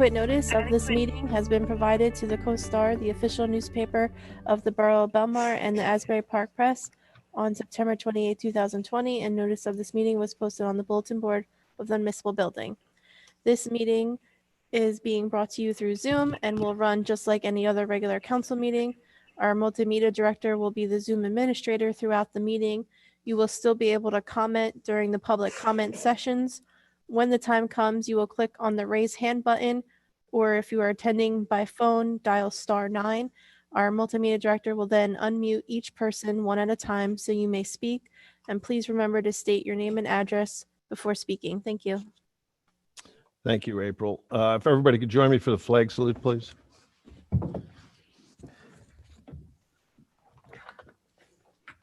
Adequate notice of this meeting has been provided to the Co-Star, the official newspaper of the Borough of Belmar, and the Asbury Park Press on September 28, 2020, and notice of this meeting was posted on the bulletin board of the municipal building. This meeting is being brought to you through Zoom and will run just like any other regular council meeting. Our multimedia director will be the Zoom administrator throughout the meeting. You will still be able to comment during the public comment sessions. When the time comes, you will click on the raise hand button, or if you are attending by phone, dial *9. Our multimedia director will then unmute each person one at a time so you may speak. And please remember to state your name and address before speaking. Thank you. Thank you, April. If everybody could join me for the flag salute, please.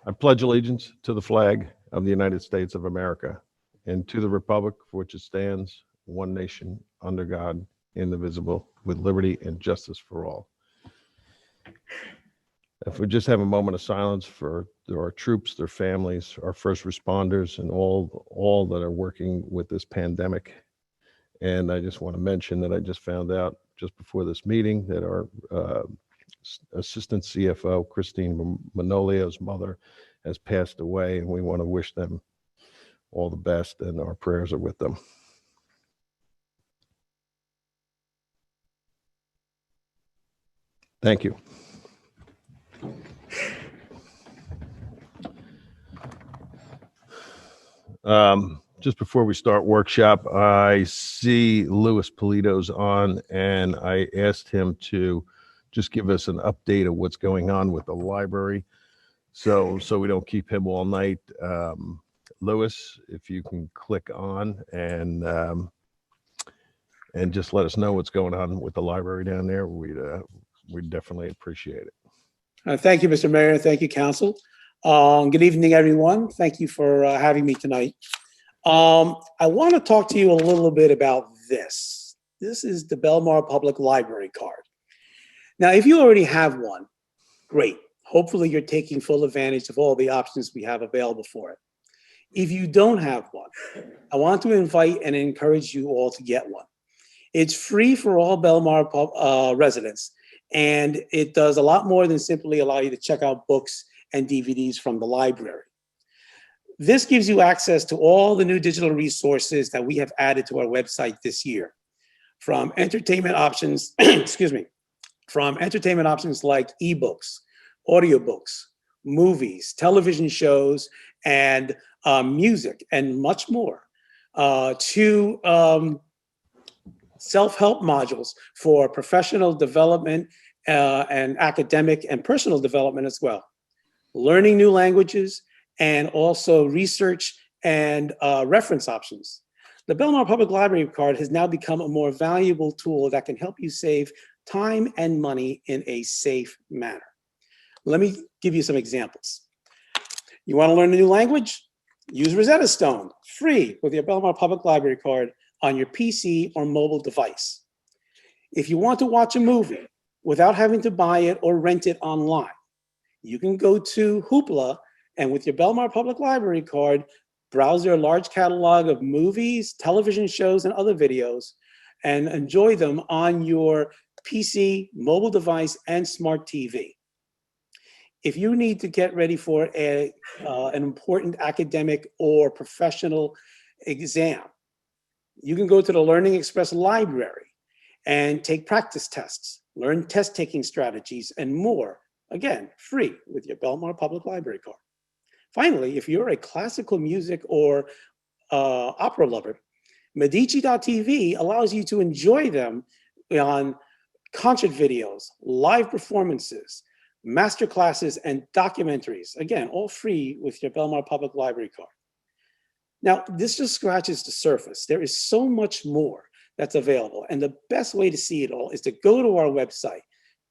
I pledge allegiance to the flag of the United States of America and to the republic for which it stands, one nation, under God, indivisible, with liberty and justice for all. If we just have a moment of silence for our troops, their families, our first responders, and all that are working with this pandemic. And I just want to mention that I just found out just before this meeting that our Assistant CFO, Christine Manolio's mother, has passed away, and we want to wish them all the best, and our prayers are with them. Thank you. Just before we start workshop, I see Louis Polito's on, and I asked him to just give us an update of what's going on with the library, so we don't keep him all night. Louis, if you can click on and just let us know what's going on with the library down there, we'd definitely appreciate it. Thank you, Mr. Mayor. Thank you, Council. Good evening, everyone. Thank you for having me tonight. I want to talk to you a little bit about this. This is the Belmar Public Library card. Now, if you already have one, great. Hopefully you're taking full advantage of all the options we have available for it. If you don't have one, I want to invite and encourage you all to get one. It's free for all Belmar residents, and it does a lot more than simply allow you to check out books and DVDs from the library. This gives you access to all the new digital resources that we have added to our website this year, from entertainment options, excuse me, from entertainment options like ebooks, audiobooks, movies, television shows, and music, and much more, to self-help modules for professional development and academic and personal development as well, learning new languages, and also research and reference options. The Belmar Public Library card has now become a more valuable tool that can help you save time and money in a safe manner. Let me give you some examples. You want to learn a new language? Use Rosetta Stone, free, with your Belmar Public Library card on your PC or mobile device. If you want to watch a movie without having to buy it or rent it online, you can go to Hoopla, and with your Belmar Public Library card, browse their large catalog of movies, television shows, and other videos, and enjoy them on your PC, mobile device, and smart TV. If you need to get ready for an important academic or professional exam, you can go to the Learning Express library and take practice tests, learn test-taking strategies, and more, again, free with your Belmar Public Library card. Finally, if you're a classical music or opera lover, Medici.tv allows you to enjoy them on concert videos, live performances, masterclasses, and documentaries. Again, all free with your Belmar Public Library card. Now, this just scratches the surface. There is so much more that's available, and the best way to see it all is to go to our website,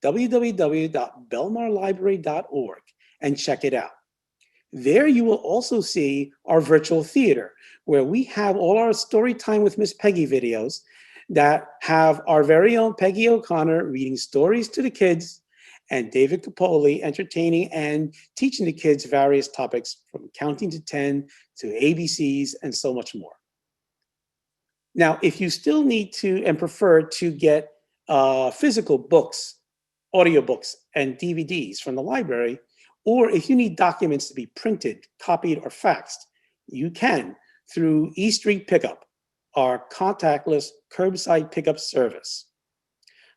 www.belmarlibrary.org, and check it out. There you will also see our virtual theater, where we have all our story time with Miss Peggy videos that have our very own Peggy O'Connor reading stories to the kids, and David Capoli entertaining and teaching the kids various topics from counting to 10 to ABCs and so much more. Now, if you still need to and prefer to get physical books, audiobooks, and DVDs from the library, or if you need documents to be printed, copied, or faxed, you can through eStreet Pickup, our contactless curbside pickup service.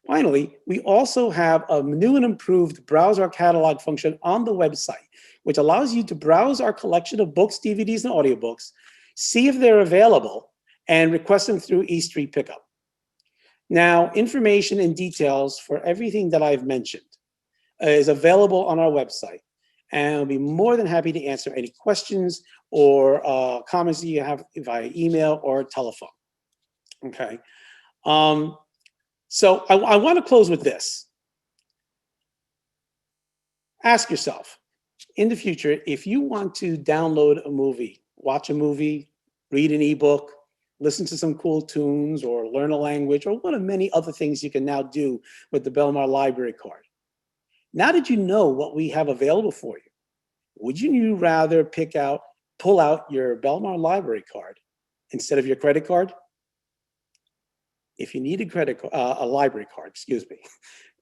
Finally, we also have a new and improved Browse Our Catalog function on the website, which allows you to browse our collection of books, DVDs, and audiobooks, see if they're available, and request them through eStreet Pickup. Now, information and details for everything that I've mentioned is available on our website, and I'll be more than happy to answer any questions or comments that you have via email or telephone. Okay. So I want to close with this. Ask yourself, in the future, if you want to download a movie, watch a movie, read an ebook, listen to some cool tunes, or learn a language, or one of many other things you can now do with the Belmar library card. Now that you know what we have available for you, would you rather pull out your Belmar library card instead of your credit card? If you need a library card,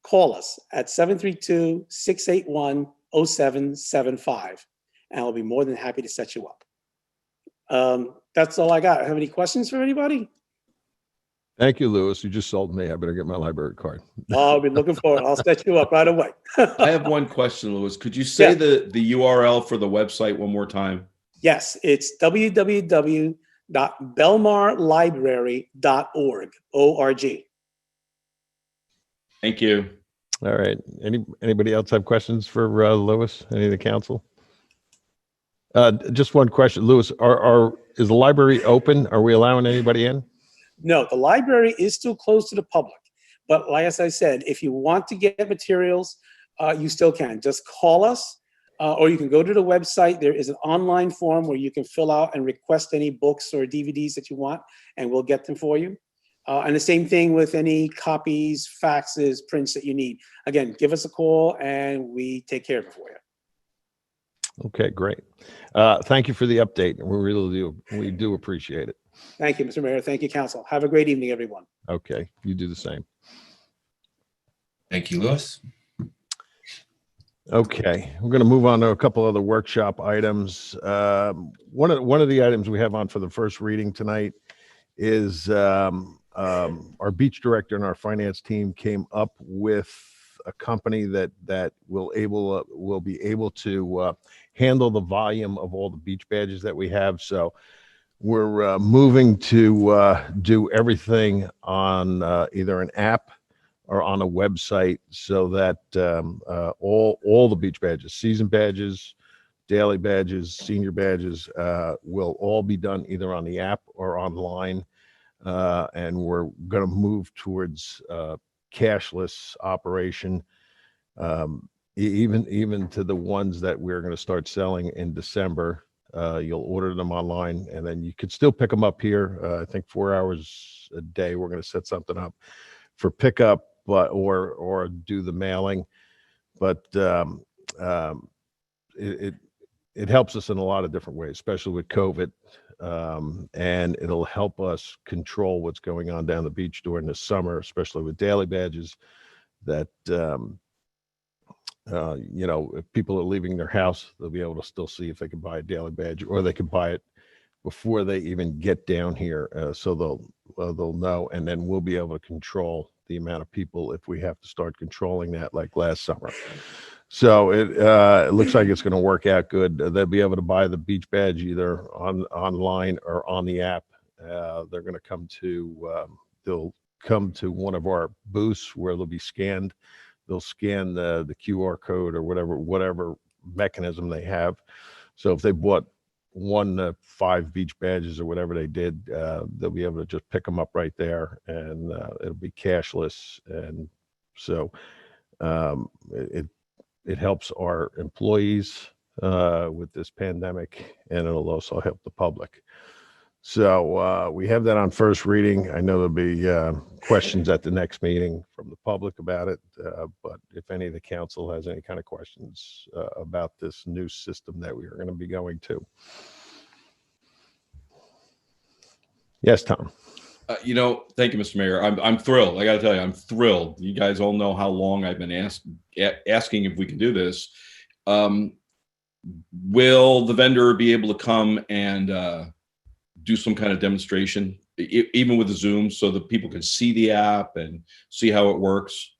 call us at 732-681-0775, and I'll be more than happy to set you up. That's all I got. Have any questions for anybody? Thank you, Louis. You just sold me. I better get my library card. I'll be looking forward. I'll set you up right away. I have one question, Louis. Could you say the URL for the website one more time? Yes, it's www.belmarlibrary.org. O-R-G. Thank you. All right. Anybody else have questions for Louis? Any of the council? Just one question, Louis. Is the library open? Are we allowing anybody in? No, the library is still closed to the public. But like as I said, if you want to get materials, you still can. Just call us, or you can go to the website. There is an online form where you can fill out and request any books or DVDs that you want, and we'll get them for you. And the same thing with any copies, faxes, prints that you need. Again, give us a call, and we take care of it for you. Okay, great. Thank you for the update. We do appreciate it. Thank you, Mr. Mayor. Thank you, Council. Have a great evening, everyone. Okay, you do the same. Thank you, Louis. Okay, we're going to move on to a couple other workshop items. One of the items we have on for the first reading tonight is our beach director and our finance team came up with a company that will be able to handle the volume of all the beach badges that we have. So we're moving to do everything on either an app or on a website, so that all the beach badges, season badges, daily badges, senior badges, will all be done either on the app or online. And we're going to move towards cashless operation, even to the ones that we're going to start selling in December. You'll order them online, and then you could still pick them up here. I think 4 hours a day. We're going to set something up for pickup, or do the mailing. But it helps us in a lot of different ways, especially with COVID. And it'll help us control what's going on down the beach during the summer, especially with daily badges. That if people are leaving their house, they'll be able to still see if they can buy a daily badge, or they can buy it before they even get down here, so they'll know, and then we'll be able to control the amount of people if we have to start controlling that, like last summer. So it looks like it's going to work out good. They'll be able to buy the beach badge either online or on the app. They're going to come to one of our booths where they'll be scanned. They'll scan the QR code or whatever mechanism they have. So if they bought 1 to 5 beach badges or whatever they did, they'll be able to just pick them up right there, and it'll be cashless. And so it helps our employees with this pandemic, and it'll also help the public. So we have that on first reading. I know there'll be questions at the next meeting from the public about it, but if any of the council has any kind of questions about this new system that we are going to be going to. Yes, Tom. Thank you, Mr. Mayor. I'm thrilled. I got to tell you, I'm thrilled. You guys all know how long I've been asking if we can do this. Will the vendor be able to come and do some kind of demonstration, even with the Zoom, so that people can see the app and see how it works?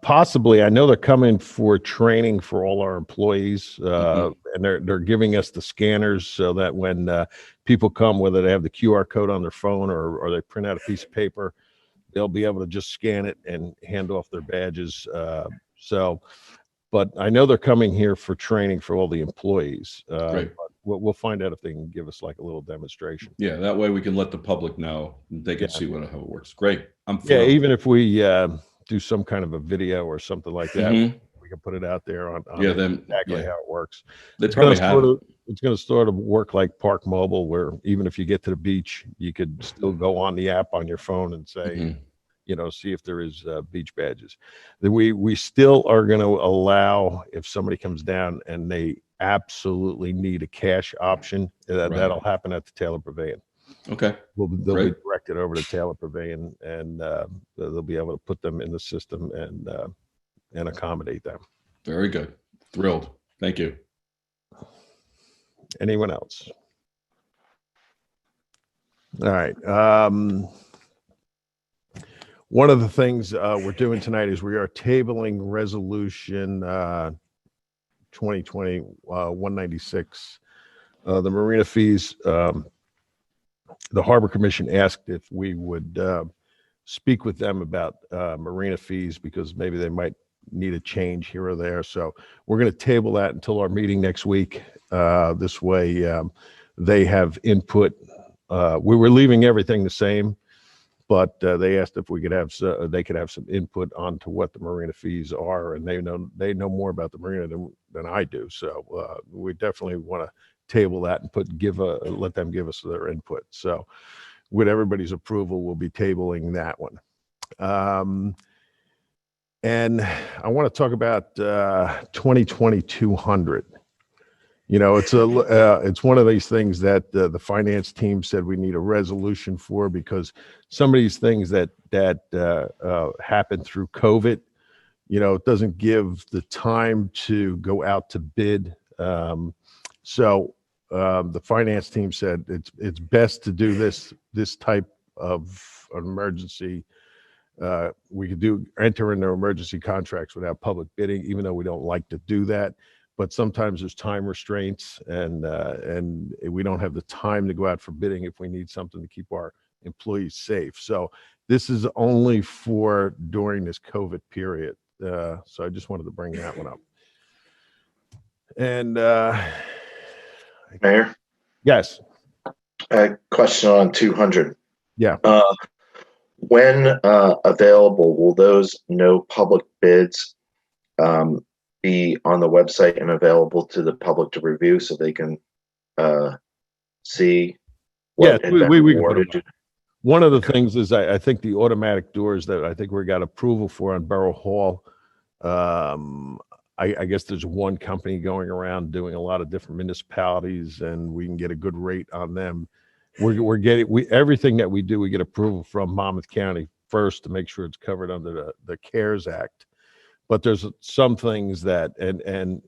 Possibly. I know they're coming for training for all our employees, and they're giving us the scanners so that when people come, whether they have the QR code on their phone or they print out a piece of paper, they'll be able to just scan it and hand off their badges. But I know they're coming here for training for all the employees. Great. But we'll find out if they can give us like a little demonstration. Yeah, that way we can let the public know. They can see how it works. Great. I'm Yeah, thrilled. even if we do some kind of a video or something like that, we can put it out there on exactly how it works. It's going to sort of work like Park Mobile, where even if you get to the beach, you could still go on the app on your phone and say, see if there is beach badges. We still are going to allow, if somebody comes down and they absolutely need a cash option, that'll happen at the Taylor Pavilion. Okay. They'll be directed over to Taylor Pavilion, and they'll be able to put them in the system and accommodate them. Very good. Thrilled. Thank you. Anyone else? All right. One of the things we're doing tonight is we are tabling resolution 2020-196. The marina fees. The Harbor Commission asked if we would speak with them about marina fees because maybe they might need a change here or there. So we're going to table that until our meeting next week. This way they have input. We were leaving everything the same, but they asked if we could have they could have some input onto what the marina fees are, and they know more about the marina than I do. So we definitely want to table that and let them give us their input. So with everybody's approval, we'll be tabling that one. And I want to talk about 2020-200. It's one of these things that the finance team said we need a resolution for, because some of these things that happened through COVID, it doesn't give the time to go out to bid. So the finance team said it's best to do this type of emergency. We could enter into emergency contracts without public bidding, even though we don't like to do that. But sometimes there's time restraints, and we don't have the time to go out for bidding if we need something to keep our employees safe. So this is only for during this COVID period. So I just wanted to bring that one up. And Mayor? Yes. A question on 200. Yeah. When available, will those no public bids be on the website and available to the public to review so they can see what had been awarded? One of the things is I think the automatic doors that I think we got approval for on Borough Hall. I guess there's one company going around doing a lot of different municipalities, and we can get a good rate on them. We're getting everything that we do, we get approval from Monmouth County first to make sure it's covered under the CARES Act. But there's some things that and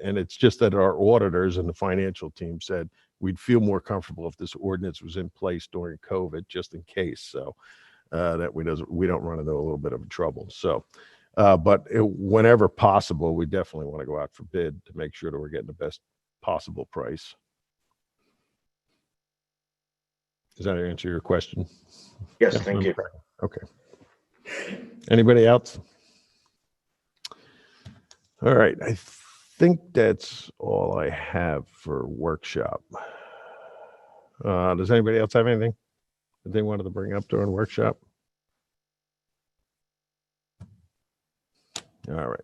it's just that our auditors and the financial team said we'd feel more comfortable if this ordinance was in place during COVID, just in case, so that we don't run into a little bit of trouble. So. But whenever possible, we definitely want to go out for bid to make sure that we're getting the best possible price. Does that answer your question? Yes, thank you. Okay. Anybody else? All right. I think that's all I have for workshop. Does anybody else have anything that they wanted to bring up during workshop? All right.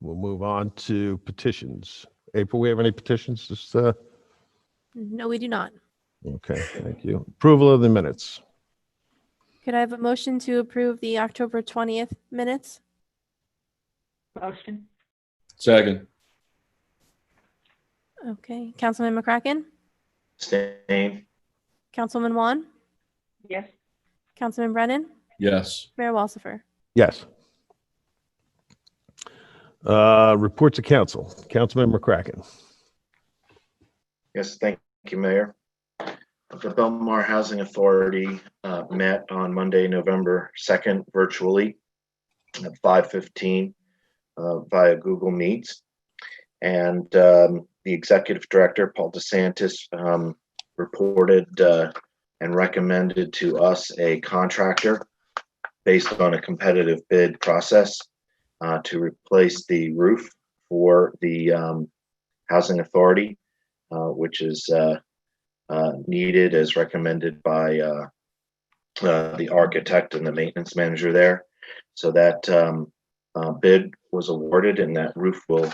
We'll move on to petitions. April, we have any petitions? No, we do not. Okay, thank you. Approval of the minutes. Could I have a motion to approve the October 20th minutes? Motion. Second. Okay. Councilman McCracken? Abstain. Councilman Juan, Yes. Councilman Brennan, Yes. Mayor Walsifer. Yes. Reports of council. Councilman McCracken. Yes, thank you, Mayor. The Belmar Housing Authority met on Monday, November 2nd, virtually at 5:15 via Google Meets. And the executive director, Paul DeSantis, reported and recommended to us a contractor based on a competitive bid process to replace the roof for the housing authority, which is needed as recommended by the architect and the maintenance manager there. So that bid was awarded and that roof will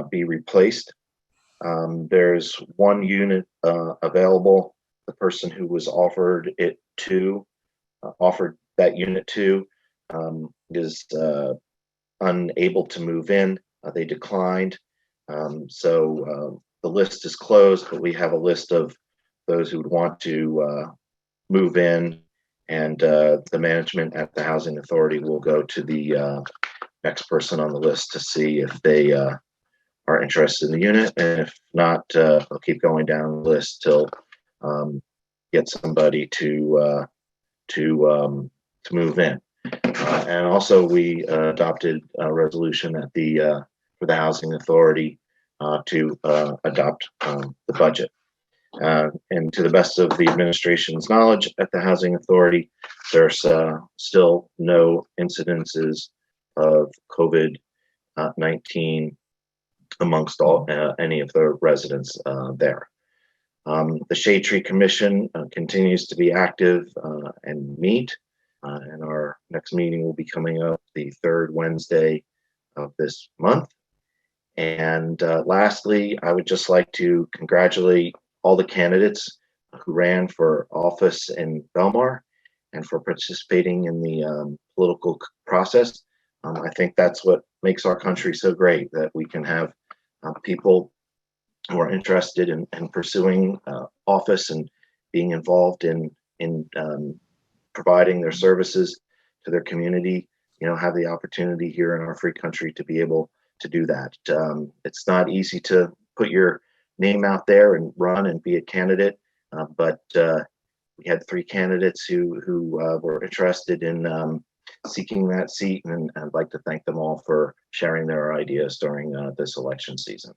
be replaced. There's one unit available. The person who was offered that unit to is unable to move in. They declined. So the list is closed, but we have a list of those who would want to move in, and the management at the housing authority will go to the next person on the list to see if they are interested in the unit, and if not, I'll keep going down the list till get somebody to move in. And also, we adopted a resolution at the for the housing authority to adopt the budget. And to the best of the administration's knowledge at the housing authority, there's still no incidences of COVID-19 amongst any of the residents there. The Shade Tree Commission continues to be active and meet, and our next meeting will be coming up the third Wednesday of this month. And lastly, I would just like to congratulate all the candidates who ran for office in Belmar and for participating in the political process. I think that's what makes our country so great, that we can have people who are interested in pursuing office and being involved in providing their services to their community, have the opportunity here in our free country to be able to do that. It's not easy to put your name out there and run and be a candidate, but we had 3 candidates who were interested in seeking that seat, and I'd like to thank them all for sharing their ideas during this election season.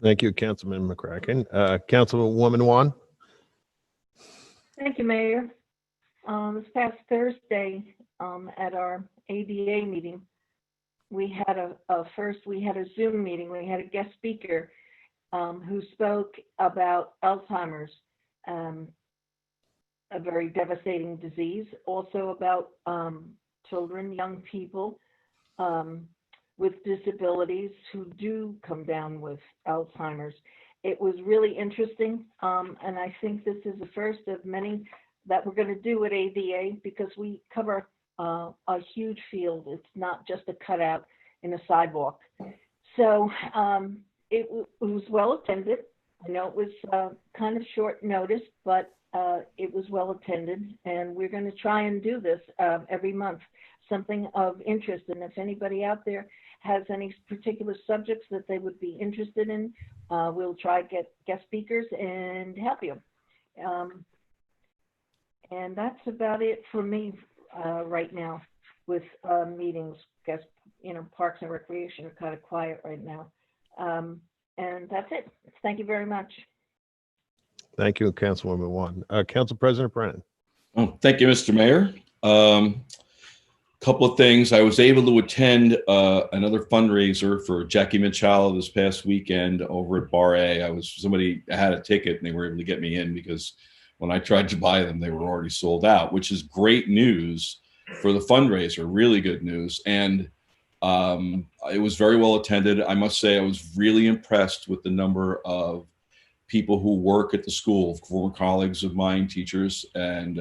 Thank you, Councilman McCracken. Councilwoman Juan. Thank you, Mayor. This past Thursday, at our ADA meeting, we had a Zoom meeting. We had a guest speaker who spoke about Alzheimer's, a very devastating disease, also about children, young people with disabilities who do come down with Alzheimer's. It was really interesting, and I think this is the first of many that we're going to do at ADA, because we cover a huge field. It's not just a cutout in a sidewalk. So it was well attended. I know it was kind of short notice, but it was well attended, and we're going to try and do this every month, something of interest. And if anybody out there has any particular subjects that they would be interested in, we'll try to get guest speakers and help you. And that's about it for me right now with meetings. Guess, Parks and Recreation are kind of quiet right now. And that's it. Thank you very much. Thank you, Councilwoman Juan. Council President Brennan. Oh, thank you, Mr. Mayor. Couple of things. I was able to attend another fundraiser for Jackie Minchala this past weekend over at Bar A. Somebody had a ticket and they were able to get me in, because when I tried to buy them, they were already sold out, which is great news for the fundraiser, really good news. And it was very well attended. I must say I was really impressed with the number of people who work at the school, former colleagues of mine, teachers, and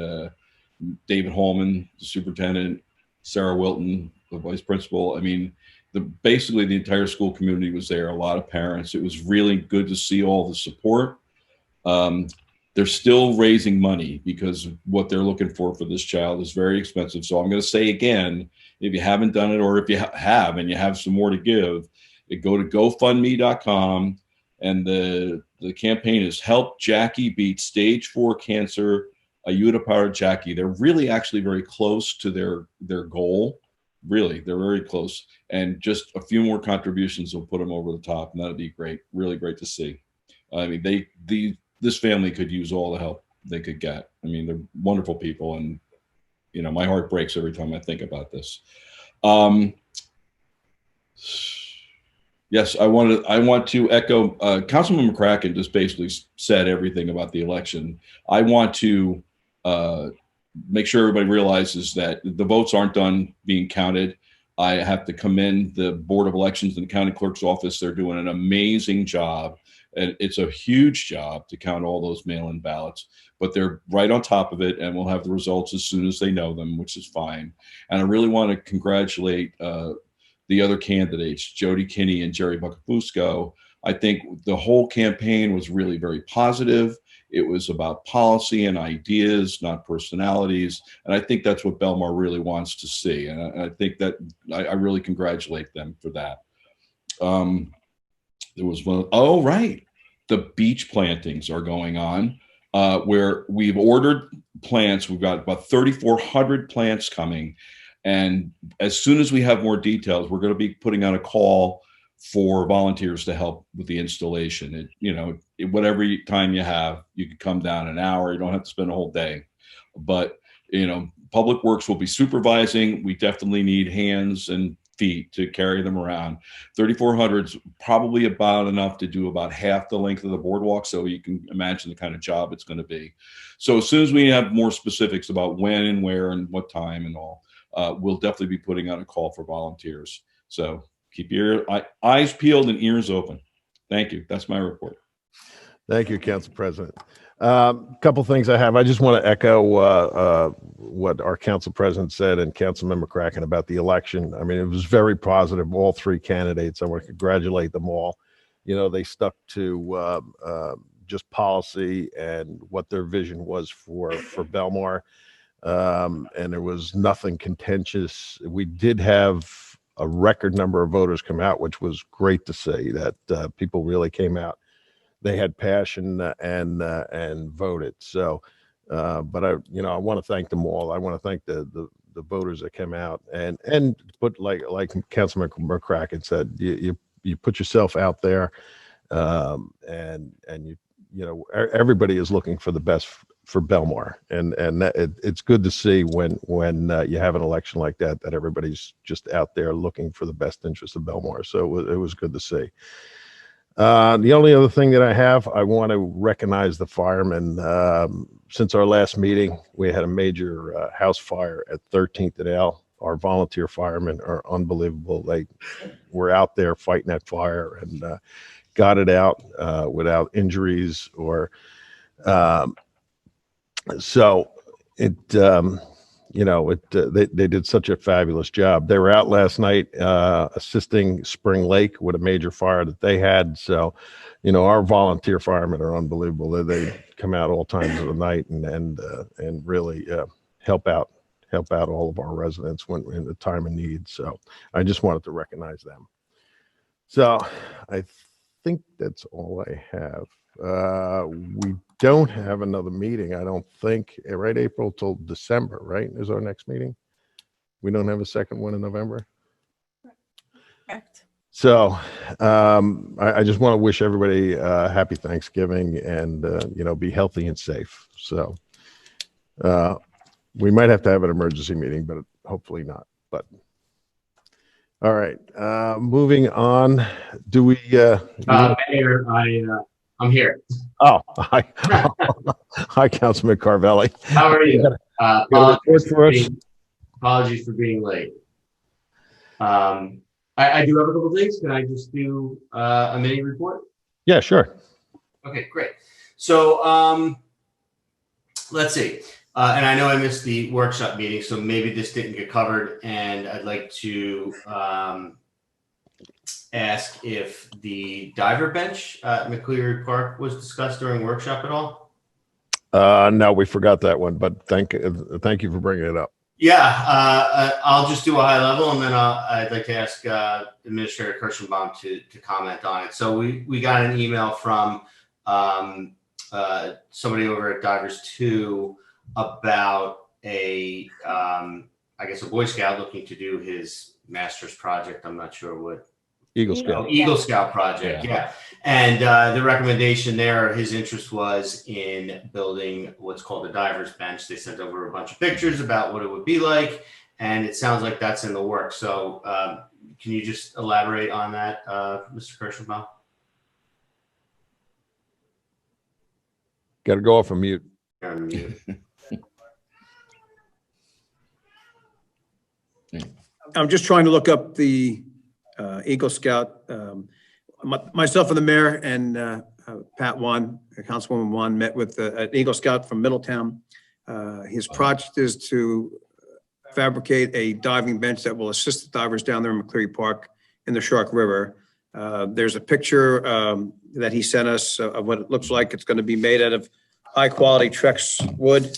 David Holman, the superintendent, Sarah Wilton, the vice principal. I mean, basically the entire school community was there, a lot of parents. It was really good to see all the support. They're still raising money because what they're looking for this child is very expensive. So I'm going to say again, if you haven't done it, or if you have and you have some more to give, go to GoFundMe.com, and the campaign is Help Jackie Beat Stage 4 Cancer, Iuda-powered Jackie. They're really actually very close to their goal. Really, they're very close. And just a few more contributions will put them over the top, and that'd be great. Really great to see. I mean, this family could use all the help they could get. I mean, they're wonderful people, and you know, my heart breaks every time I think about this. Yes, I want to echo. Councilman McCracken just basically said everything about the election. I want to make sure everybody realizes that the votes aren't done being counted. I have to commend the Board of Elections and the County Clerk's office. They're doing an amazing job. And it's a huge job to count all those mail-in ballots, but they're right on top of it, and we'll have the results as soon as they know them, which is fine. And I really want to congratulate the other candidates, Jody Kinney and Jerry Buccafusco. I think the whole campaign was really very positive. It was about policy and ideas, not personalities. And I think that's what Belmar really wants to see. And I think that I really congratulate them for that. There was one, oh, right. The beach plantings are going on where we've ordered plants. We've got about 3,400 plants coming. And as soon as we have more details, we're going to be putting out a call for volunteers to help with the installation. Whatever time you have, you can come down an hour. You don't have to spend a whole day. But, Public Works will be supervising. We definitely need hands and feet to carry them around. 3,400 is probably about enough to do about half the length of the boardwalk. So you can imagine the kind of job it's going to be. So as soon as we have more specifics about when and where and what time and all, we'll definitely be putting out a call for volunteers. So keep your eyes peeled and ears open. Thank you. That's my report. Thank you, Council President. Couple things I have. I just want to echo what our Council President said and Councilman McCracken about the election. I mean, it was very positive. All three candidates, I want to congratulate them all. They stuck to just policy and what their vision was for Belmar. And there was nothing contentious. We did have a record number of voters come out, which was great to see that people really came out. They had passion and voted. So, but I want to thank them all. I want to thank the voters that came out and put like Councilman McCracken said, you put yourself out there, and everybody is looking for the best for Belmar, and it's good to see when you have an election like that everybody's just out there looking for the best interest of Belmar. So it was good to see. The only other thing that I have, I want to recognize the firemen. Since our last meeting, we had a major house fire at 13th and L. Our volunteer firemen are unbelievable. They were out there fighting that fire and got it out without injuries or so it they did such a fabulous job. They were out last night assisting Spring Lake with a major fire that they had. So, our volunteer firemen are unbelievable. They come out all times of the night and really help out all of our residents when in the time of need. So I just wanted to recognize them. So I think that's all I have. We don't have another meeting, I don't think, right, April, till December, right, is our next meeting? We don't have a second one in November? Correct. So I just want to wish everybody happy Thanksgiving and, be healthy and safe. So we might have to have an emergency meeting, but hopefully not. But all right, moving on. Do we? Mayor, I'm here. Oh, hi, hi, Councilman Carvelli. How are you? Apologies for being late. I do have a couple things. Can I just do a mini report? Yeah, sure. Okay, great. So let's see. And I know I missed the workshop meeting, so maybe this didn't get covered, and I'd like to ask if the diver bench at McCleary Park was discussed during workshop at all. No, we forgot that one, but thank you for bringing it up. Yeah, I'll just do a high level, and then I'd like to ask Administrator Kirschenbaum to comment on it. So we got an email from somebody over at Divers 2 about I guess a Boy Scout looking to do his master's project. I'm not sure what. Eagle Scout. Eagle Scout project, yeah. And the recommendation there, his interest was in building what's called a diver's bench. They sent over a bunch of pictures about what it would be like, and it sounds like that's in the works. So can you just elaborate on that, Mr. Kirschenbaum? Got to go off of mute. You're on mute. I'm just trying to look up the Eagle Scout. Myself and the mayor and Pat Wan, Councilwoman Wan, met with an Eagle Scout from Middletown. His project is to fabricate a diving bench that will assist the divers down there in McCleary Park in the Shark River. There's a picture that he sent us of what it looks like. It's going to be made out of high-quality Trex wood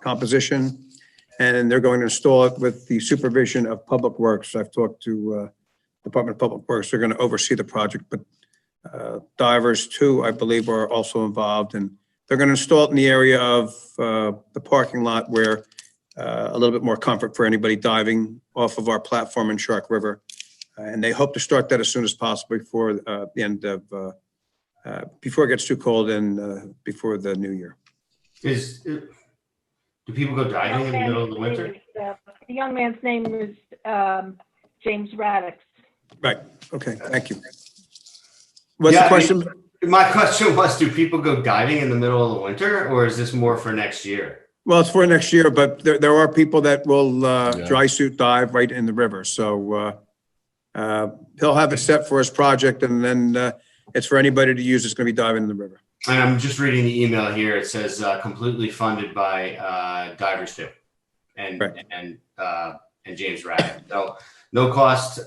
composition, and they're going to install it with the supervision of Public Works. I've talked to Department of Public Works. They're going to oversee the project, but Divers 2, I believe, are also involved, and they're going to install it in the area of the parking lot where a little bit more comfort for anybody diving off of our platform in Shark River. And they hope to start that as soon as possible before the end of, before it gets too cold and before the new year. Do people go diving in the middle of the winter? The young man's name was James Radix. Right. Okay. Thank you. What's the question? My question was, do people go diving in the middle of the winter, or is this more for next year? Well, it's for next year, but there are people that will dry suit dive right in the river. So he'll have it set for his project, and then it's for anybody to use. It's going to be diving in the river. And I'm just reading the email here. It says completely funded by Divers 2 and James Raddick. So no cost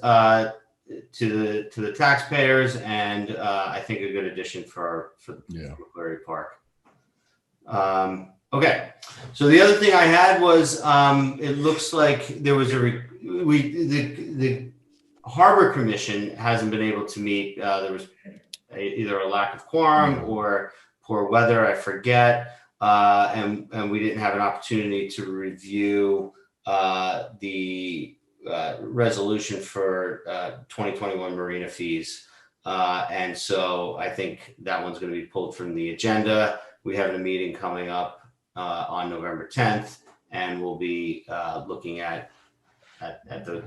to the taxpayers, and I think a good addition for McCleary Park. Okay, so the other thing I had was it looks like there was the Harbor Commission hasn't been able to meet. There was either a lack of quorum or poor weather, I forget, and we didn't have an opportunity to review the resolution for 2021 marina fees, and so I think that one's going to be pulled from the agenda. We have a meeting coming up on November 10th, and we'll be looking at the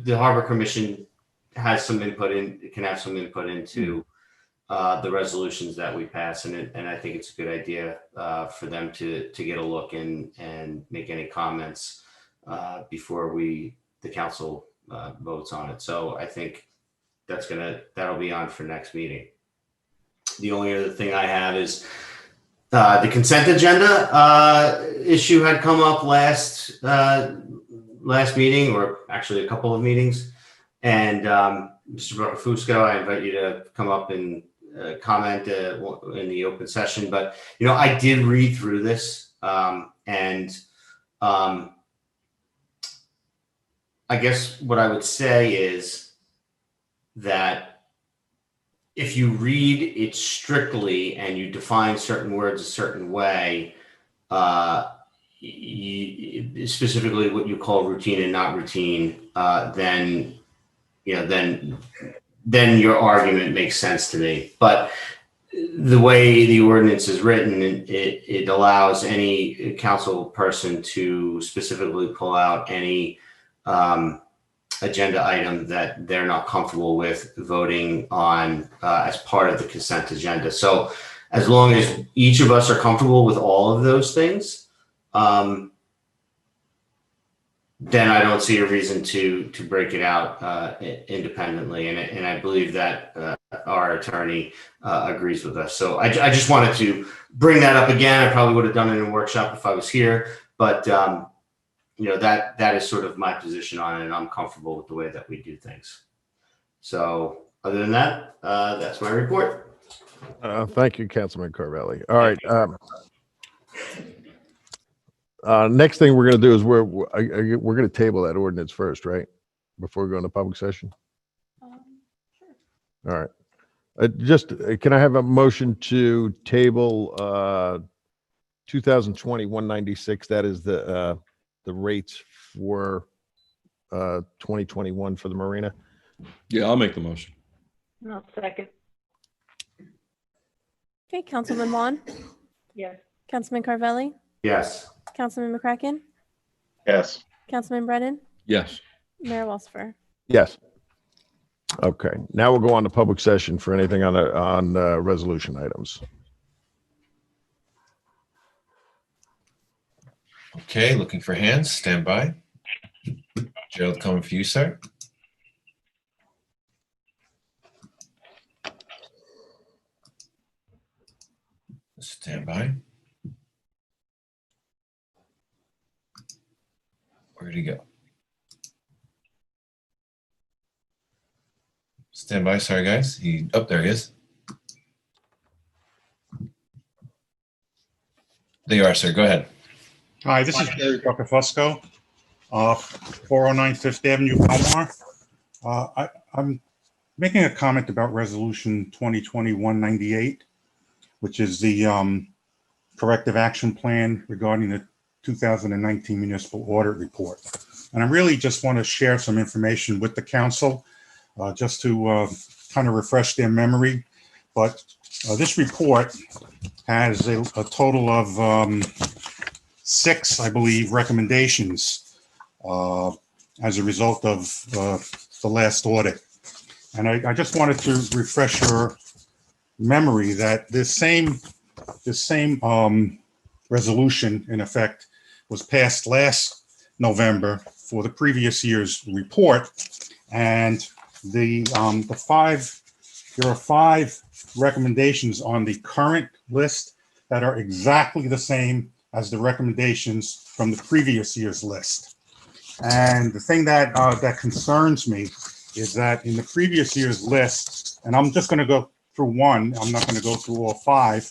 the Harbor Commission has some input can have some input into the resolutions that we pass, and I think it's a good idea for them to get a look and make any comments before the council votes on it. So I think that'll be on for next meeting. The only other thing I have is the consent agenda issue had come up last meeting, or actually a couple of meetings. And Mr. Fusco, I invite you to come up and comment in the open session. But, I did read through this, and I guess what I would say is that if you read it strictly and you define certain words a certain way, specifically what you call routine and not routine, then your argument makes sense to me. But the way the ordinance is written, it allows any council person to specifically pull out any agenda item that they're not comfortable with voting on as part of the consent agenda. So as long as each of us are comfortable with all of those things, then I don't see a reason to break it out independently. And I believe that our attorney agrees with us. So I just wanted to bring that up again. I probably would have done it in a workshop if I was here, but that is sort of my position on it, and I'm comfortable with the way that we do things. So other than that, that's my report. Thank you, Councilman Carvelli. All right. Next thing we're going to do is we're going to table that ordinance first, right? Before we go into public session. Sure. All right. Can I have a motion to table 2020-196? That is the rates for 2021 for the marina. Yeah, I'll make the motion. No, second. Okay, Councilman Vaughn, Yes. Councilman Carvelli, Yes. Councilman McCracken, Yes. Councilman Brennan, Yes. Mayor Walsifer. Yes. Okay. Now we'll go on to public session for anything on resolution items. Okay, looking for hands. Stand by. Gerald, coming for you, sir. Stand by. Where'd he go? Stand by. Sorry, guys. There he is. There you are, sir. Go ahead. Hi, this is Jerry Buckafusco, 409 Fifth Avenue, Belmar. I'm making a comment about Resolution 2020-198, which is the corrective action plan regarding the 2019 municipal audit report. And I really just want to share some information with the council, just to kind of refresh their memory. But this report has a total of 6, I believe, recommendations as a result of the last audit. And I just wanted to refresh your memory that this same resolution, in effect, was passed last November for the previous year's report. And there are 5 recommendations on the current list that are exactly the same as the recommendations from the previous year's list. And the thing that concerns me is that in the previous year's list, and I'm just going to go through one, I'm not going to go through all 5.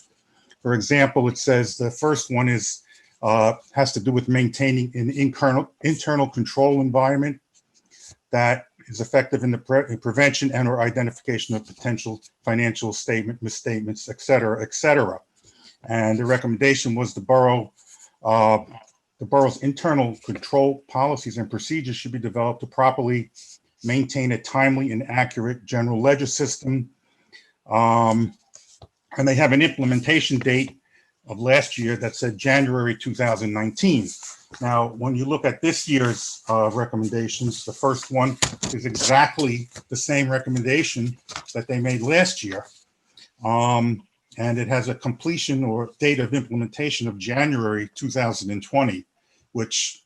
For example, it says the first one has to do with maintaining an internal control environment that is effective in the prevention and or identification of potential financial statement misstatements, et cetera, et cetera. And the recommendation was the borough's internal control policies and procedures should be developed to properly maintain a timely and accurate general ledger system. And they have an implementation date of last year that said January 2019. Now, when you look at this year's recommendations, the first one is exactly the same recommendation that they made last year. And it has a completion or date of implementation of January 2020, which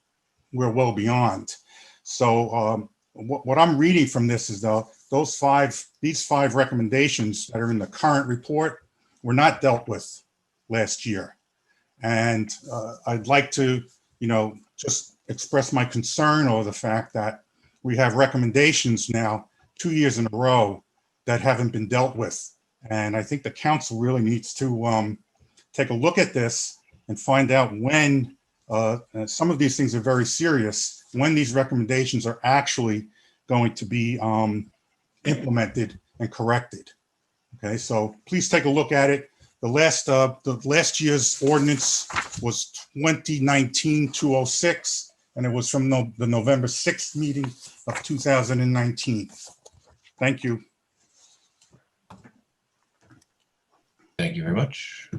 we're well beyond. So what I'm reading from this is these 5 recommendations that are in the current report were not dealt with last year. And I'd like to, just express my concern over the fact that we have recommendations now 2 years in a row that haven't been dealt with. And I think the council really needs to take a look at this and find out when some of these things are very serious, when these recommendations are actually going to be implemented and corrected. Okay, so please take a look at it. The last year's ordinance was 2019-206, and it was from the November 6th meeting of 2019. Thank you. Thank you very much.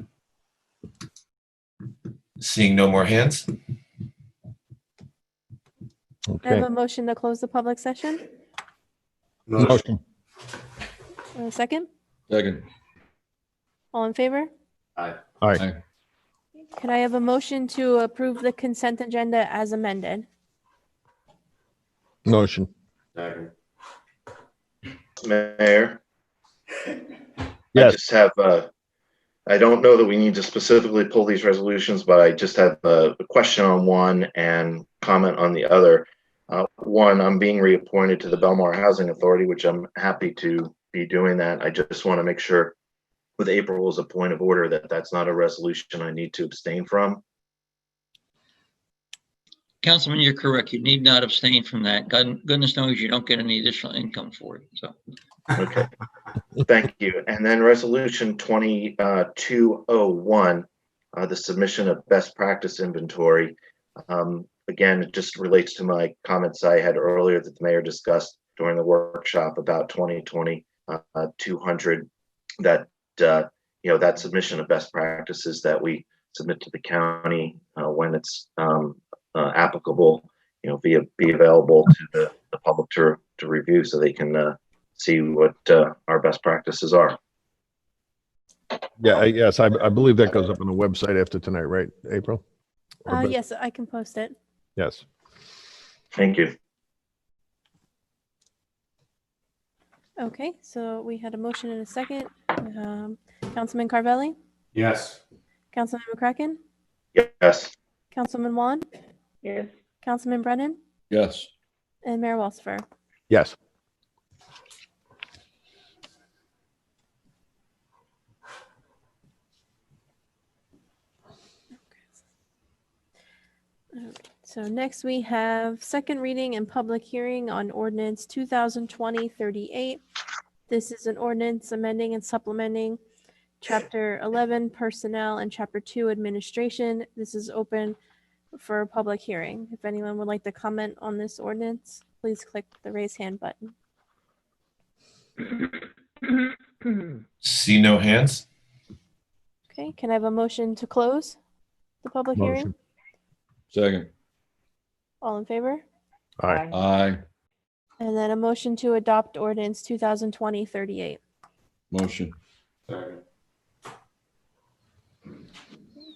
Seeing no more hands. I Okay. have a motion to close the public session. Motion. Second, Second. all in favor? Aye. All right. Aye. Could I have a motion to approve the consent agenda as amended? Motion. Second. Mayor, I Yes. just have I don't know that we need to specifically pull these resolutions, but I just have a question on one and comment on the other. One, I'm being reappointed to the Belmar Housing Authority, which I'm happy to be doing that. I just want to make sure with April as a point of order that that's not a resolution I need to abstain from. Councilman, you're correct. You need not abstain from that. Goodness knows you don't get any additional income for it. So, Okay, thank you. And then resolution 2201, the submission of best practice inventory. Again, it just relates to my comments I had earlier that the mayor discussed during the workshop about 2020 200, that that submission of best practices that we submit to the county when it's applicable, be available to the public to review so they can see what our best practices are. Yeah, yes, I believe that goes up on the website after tonight, right, April? Yes, I can post it. Yes. Thank you. Okay, so we had a motion and a second. Councilman Carvelli, Yes. Councilman McCracken, Yes. Councilman Juan, Yes. Councilman Brennan, Yes. and Mayor Walsifer. Yes. So next we have second reading and public hearing on ordinance 2020-38. This is an ordinance amending and supplementing Chapter 11 Personnel and Chapter 2 Administration. This is open for a public hearing. If anyone would like to comment on this ordinance, please click the raise hand button. See no hands? Okay, can I have a motion to close the public hearing? Motion. Second. All in favor? Aye. Aye. And then a motion to adopt ordinance 2020-38. Motion. Second.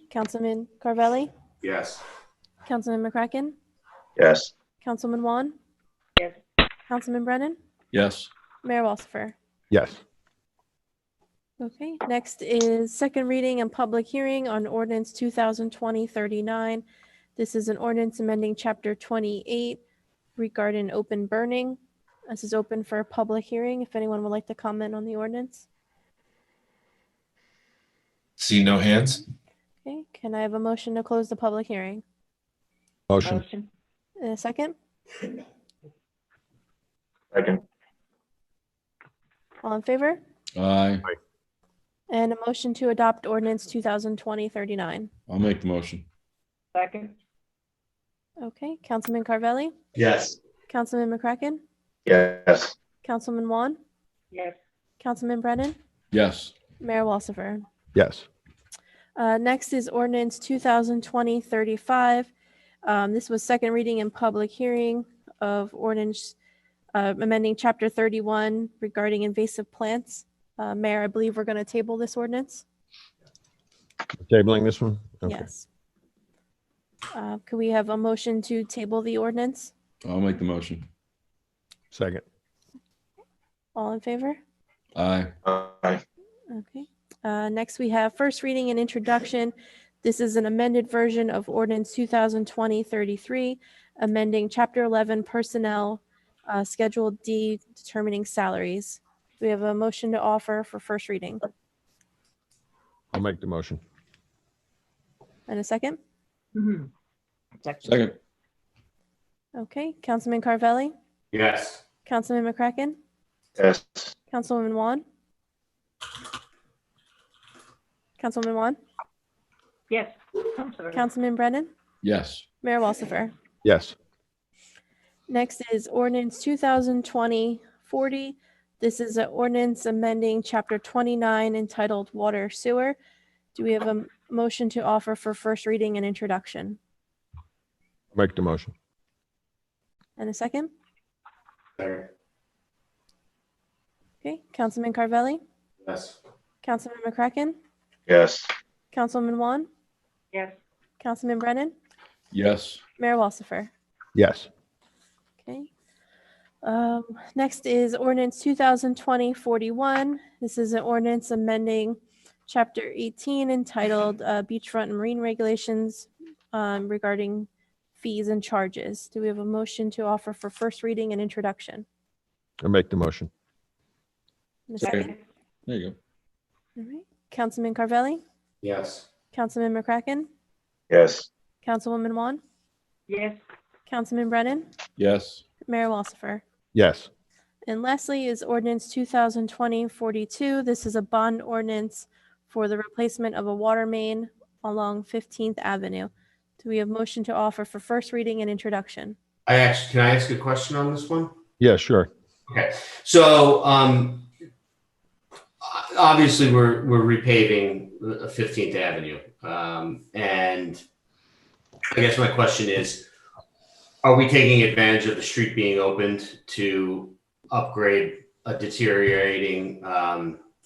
Councilman Carvelli, Yes. Councilman McCracken, Yes. Councilman Juan, Yes. Councilman Brennan, Yes. Mayor Walsifer. Yes. Okay, next is second reading and public hearing on ordinance 2020-39. This is an ordinance amending Chapter 28 regarding open burning. This is open for a public hearing. If anyone would like to comment on the ordinance. See no hands? Okay, can I have a motion to close the public hearing? Motion. Motion. In a second, Second. all in favor? Aye. And a motion to adopt ordinance 2020-39. I'll make the motion. Second. Okay, Councilman Carvelli, Yes. Councilman McCracken, Yes. Councilman Juan, Yes. Councilman Brennan, Yes. Mayor Walsifer. Yes. Next is ordinance 2020-35. This was second reading and public hearing of ordinance amending Chapter 31 regarding invasive plants. Mayor, I believe we're going to table this ordinance. Tabling this one? Okay. Yes. Could we have a motion to table the ordinance? I'll make the motion. Second. All in favor? Aye. Aye. Okay. Next, we have first reading and introduction. This is an amended version of ordinance 2020-33, amending Chapter 11 Personnel, Schedule D, determining salaries. Do we have a motion to offer for first reading? I'll make the motion. And a second? Mhm. Second. Second. Okay. Councilman Carvelli, Yes. Councilman McCracken, Yes. Councilwoman Juan, Councilman Juan, Yes. I'm sorry. Councilman Brennan, Yes. Mayor Walsifer. Yes. Next is ordinance 2020-40. This is an ordinance amending Chapter 29 entitled Water Sewer. Do we have a motion to offer for first reading and introduction? Make the motion. And a second? Second. Okay, Councilman Carvelli, Yes. Councilman McCracken, Yes. Councilman Juan, Yes. Councilman Brennan, Yes. Mayor Walsifer. Yes. Okay. Next is ordinance 2020-41. This is an ordinance amending Chapter 18 entitled Beachfront and Marine Regulations regarding fees and charges. Do we have a motion to offer for first reading and introduction? I make the motion. And a Second. second? There you go. All right. Councilman Carvelli? Yes. Councilman McCracken? Yes. Councilwoman Wan? yes, Councilman Brennan? Yes. Mayor Walsifer? Yes. And lastly is ordinance 2020-42. This is a bond ordinance for the replacement of a water main along 15th Avenue. Do we have motion to offer for first reading and introduction? Can I ask a question on this one? Yeah, sure. Okay, so obviously we're repaving 15th Avenue, and I guess my question is, are we taking advantage of the street being opened to upgrade a deteriorating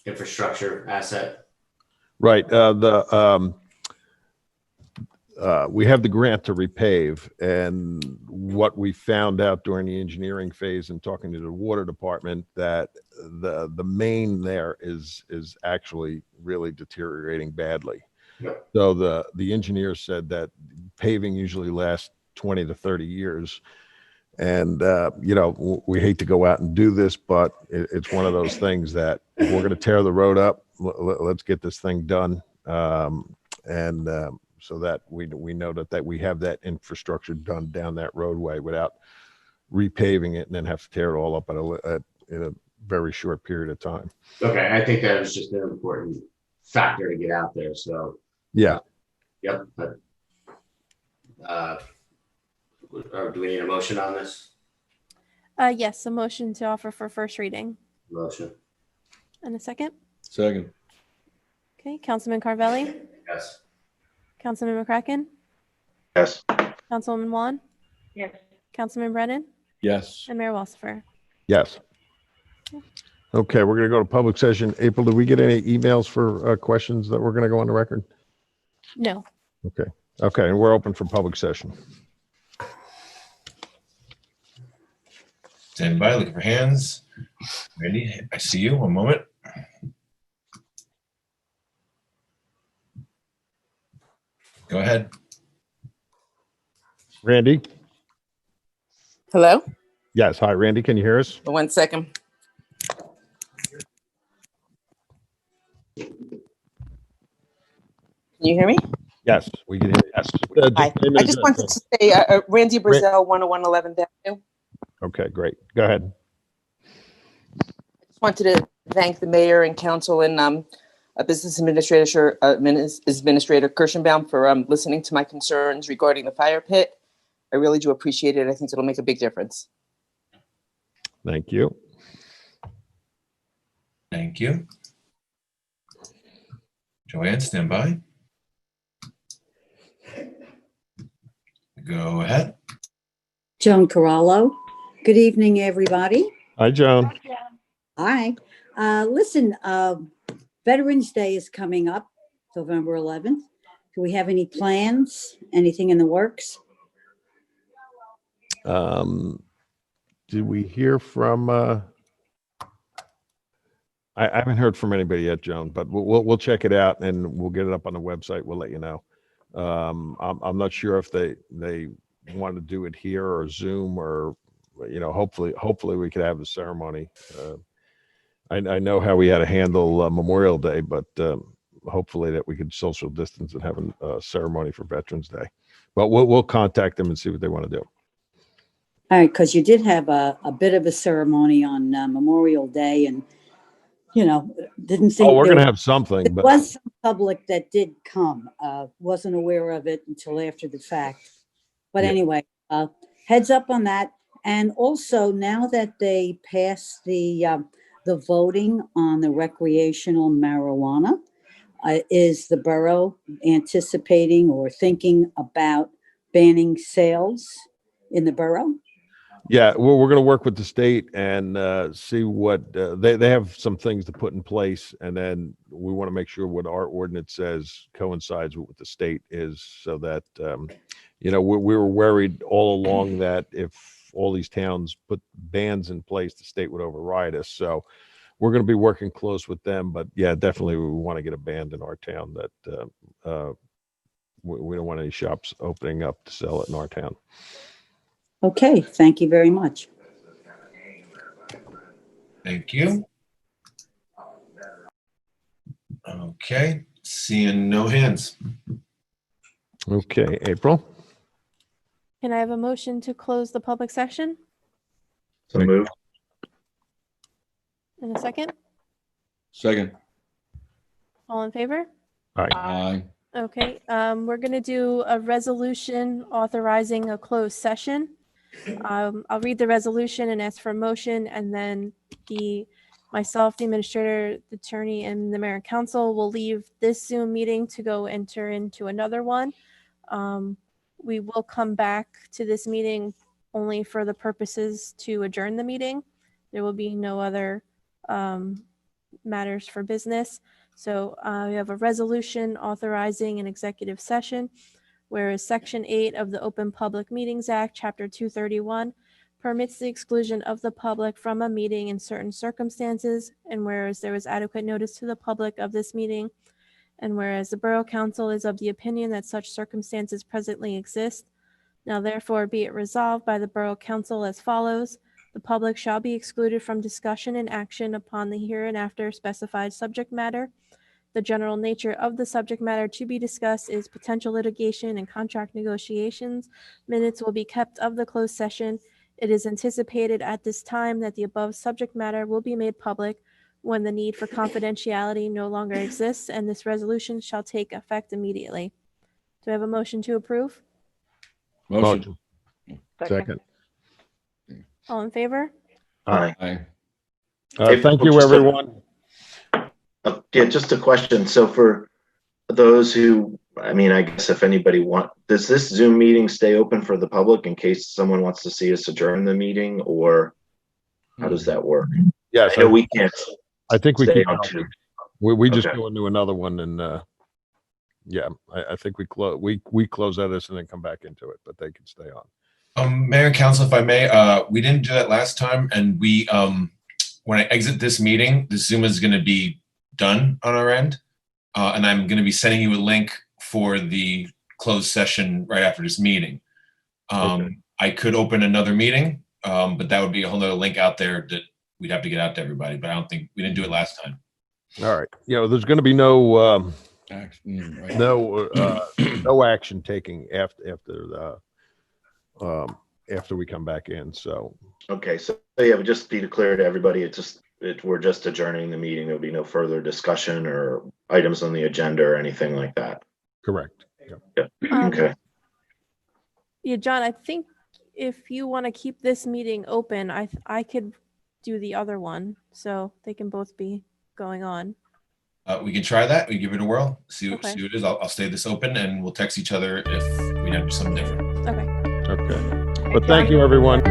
infrastructure asset? Right. We have the grant to repave, and what we found out during the engineering phase and talking to the water department, that the main there is actually really deteriorating badly. Yep. So the engineer said that paving usually lasts 20 to 30 years. And, we hate to go out and do this, but it's one of those things that if we're going to tear the road up, let's get this thing done. So that we know that we have that infrastructure done down that roadway without repaving it and then have to tear it all up in a very short period of time. Okay, I think that was just an important factor to get out there. So Yeah. yep. But, or do we need a motion on this? Yes, a motion to offer for first reading. Motion. And a second? Second. Okay, Councilman Carvelli? Yes. Councilman McCracken? Yes. Councilwoman Wan? yes, Councilman Brennan? Yes. And Mayor Walsifer? Yes. Okay, we're going to go to public session. April, did we get any emails for questions that we're going to go on the record? No. Okay. Okay, and we're open for public session. Stand by, looking for hands. Randy, I see you. One moment. Go ahead. Randy? Hello? Yes. Hi, Randy. Can you hear us? 1 second. Can you hear me? Yes, we can hear you. Yes. Hi. I just wanted to say, Randy Brazil, 101 11th Avenue. Okay, great. Go ahead. I just wanted to thank the mayor and council and business administrator Kirschenbaum for listening to my concerns regarding the fire pit. I really do appreciate it. I think it'll make a big difference. Thank you. Thank you. Joanne, stand by. Go ahead. Joan Corallo. Good evening, everybody. Hi, Joan. Hi. Listen, Veterans Day is coming up, November 11th. Do we have any plans? Anything in the works? Did we hear from, I haven't heard from anybody yet, Joan, but we'll check it out and we'll get it up on the website. We'll let you know. I'm not sure if they want to do it here or Zoom or, hopefully we could have a ceremony. I know how we had to handle Memorial Day, but hopefully that we could social distance and have a ceremony for Veterans Day. But we'll contact them and see what they want to do. All right, because you did have a bit of a ceremony on Memorial Day and, didn't think. Oh, we're going to have something. There But was some public that did come, wasn't aware of it until after the fact. But Yeah. anyway, heads up on that. And also now that they passed the voting on the recreational marijuana, is the borough anticipating or thinking about banning sales in the borough? yeah, we're going to work with the state and see what they have some things to put in place. And then we want to make sure what our ordinance says coincides with what the state is, so that, we were worried all along that if all these towns put bans in place, the state would override us. So we're going to be working close with them. But yeah, definitely we want to get a band in our town that we don't want any shops opening up to sell it in our town. Okay, thank you very much. Thank you. Okay, seeing no hands. Okay, April. Can I have a motion to close the public section So moved. in a second? Second. All in favor? Aye. Okay, we're gonna do a resolution authorizing a closed session. I'll read the resolution and ask for a motion, and then myself, the administrator, the attorney, and the mayor and council will leave this Zoom meeting to go enter into another one. We will come back to this meeting only for the purposes to adjourn the meeting. There will be no other matters for business. So we have a resolution authorizing an executive session, whereas Section 8 of the Open Public Meetings Act, Chapter 231, permits the exclusion of the public from a meeting in certain circumstances, and whereas there was adequate notice to the public of this meeting, and whereas the Borough Council is of the opinion that such circumstances presently exist, now therefore be it resolved by the Borough Council as follows. The public shall be excluded from discussion and action upon the hereinafter specified subject matter. The general nature of the subject matter to be discussed is potential litigation and contract negotiations. Minutes will be kept of the closed session. It is anticipated at this time that the above subject matter will be made public when the need for confidentiality no longer exists, and this resolution shall take effect immediately. Do I have a motion to approve? Motion. Second. All in favor? Aye. Aye. Thank you, everyone. Yeah, just a question. So for those who, I mean, I guess if anybody does this Zoom meeting stay open for the public in case someone wants to see us adjourn the meeting, or how does that work? Yes, I know we can't I think we stay keep on going. too. We just Okay. go into another one, and yeah, I think we close out this and then come back into it, but they can stay on. Mayor and Council, if I may, we didn't do that last time, and we, when I exit this meeting, the Zoom is going to be done on our end, and I'm going to be sending you a link for the closed session right after this meeting. Okay. I could open another meeting, but that would be a whole other link out there that we'd have to get out to everybody, but I don't think, we didn't do it last time. All right. There's going to be no Action, right. no action taking after we come back in. So Okay, so yeah, but just be clear to everybody, we're just adjourning the meeting. There'll be no further discussion or items on the agenda or anything like that. correct. Yeah. Okay. Yeah, John, I think if you want to keep this meeting open, I could do the other one, so they can both be going on. We can try that. We give it a whirl. See what Okay. it is. I'll stay this open, and we'll text each other if we have something different. Okay. Okay. But thank you, everyone.